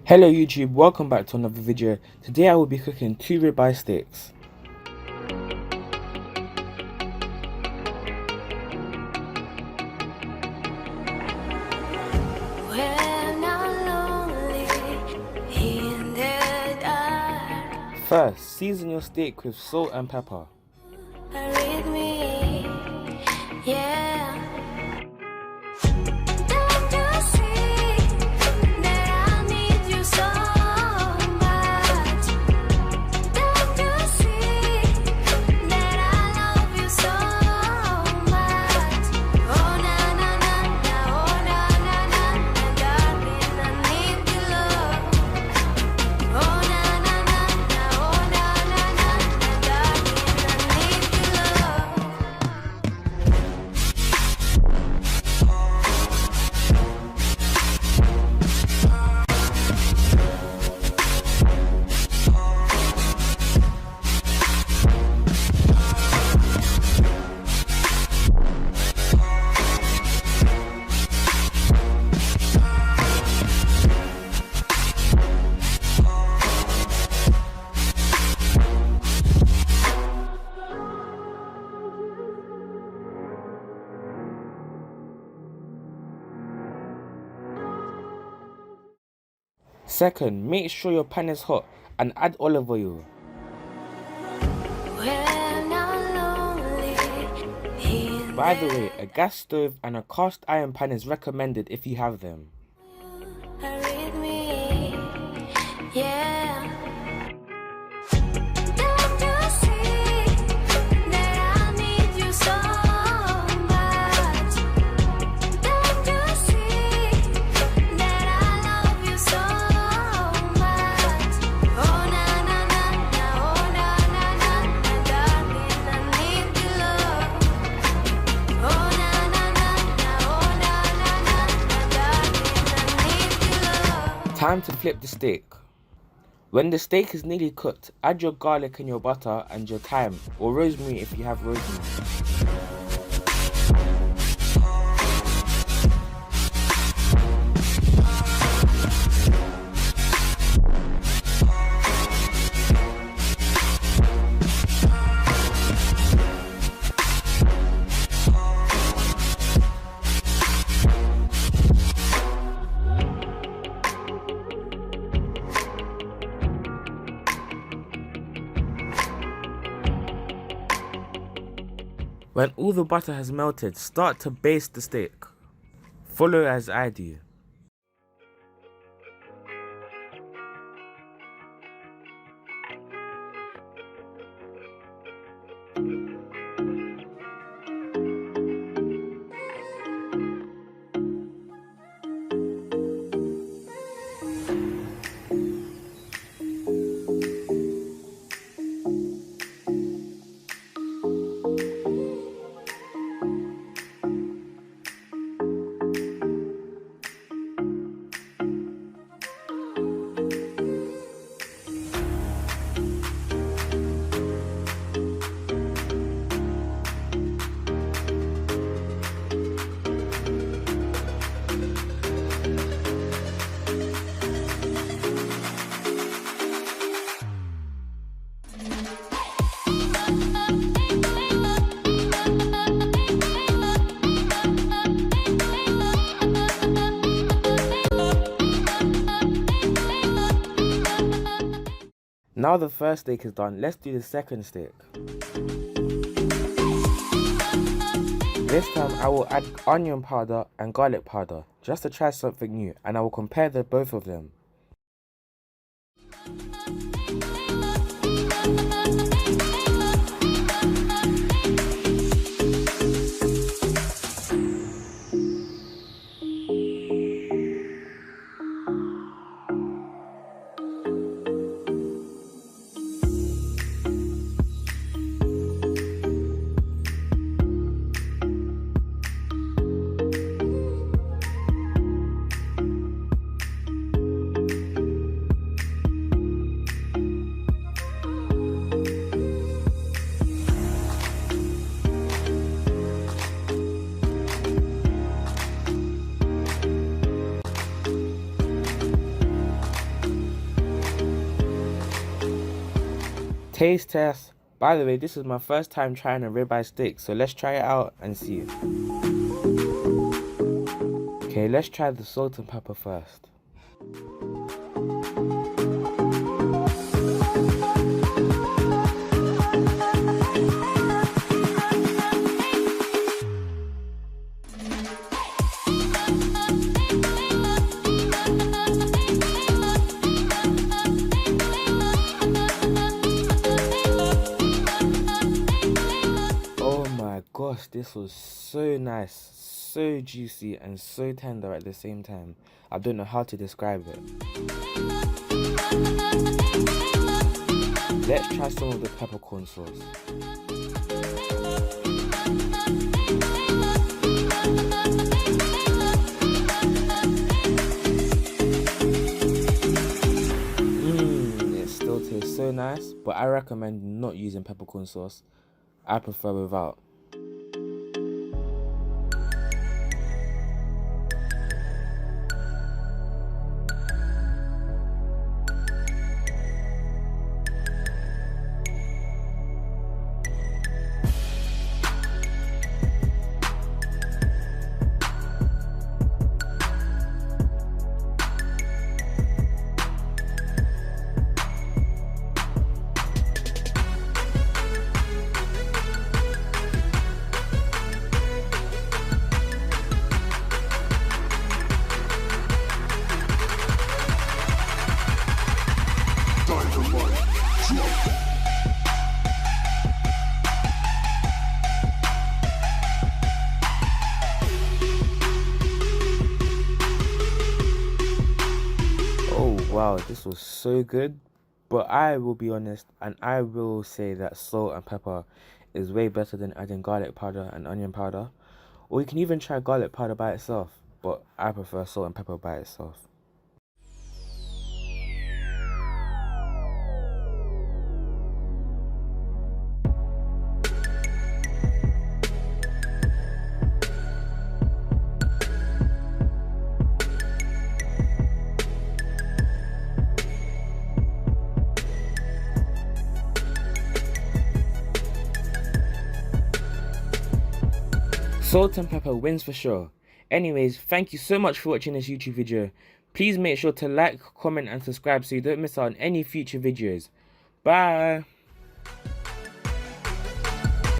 Hello YouTube, welcome back to another video. Today I will be cooking 2 ribeye steaks. First, season your steak with salt and pepper. Second, make sure your pan is hot and add olive oil. By the way, a gas stove and a cast iron pan is recommended if you have them. Time to flip the steak. When the steak is nearly cooked, add your garlic and your butter and your thyme or rosemary if you have rosemary. When all the butter has melted, start to baste the steak. Follow as I do. Now the first steak is done, let's do the second steak. This time I will add onion powder and garlic powder, just to try something new, and I will compare the both of them. Taste test. By the way, this is my first time trying a ribeye steak, so let's try it out and see. Okay, let's try the salt and pepper first. Gosh, this was so nice, so juicy and so tender at the same time. I don't know how to describe it. Let's try some of the peppercorn sauce. It still tastes so nice, but I recommend not using peppercorn sauce. I prefer without. Wow, this was so good, but I will be honest and I will say that salt and pepper is way better than adding garlic powder and onion powder, or you can even try garlic powder by itself, but I prefer salt and pepper by itself. Salt and pepper wins for sure. Anyways, thank you so much for watching this YouTube video. Please make sure to like, comment and subscribe so you don't miss out on any future videos. Bye!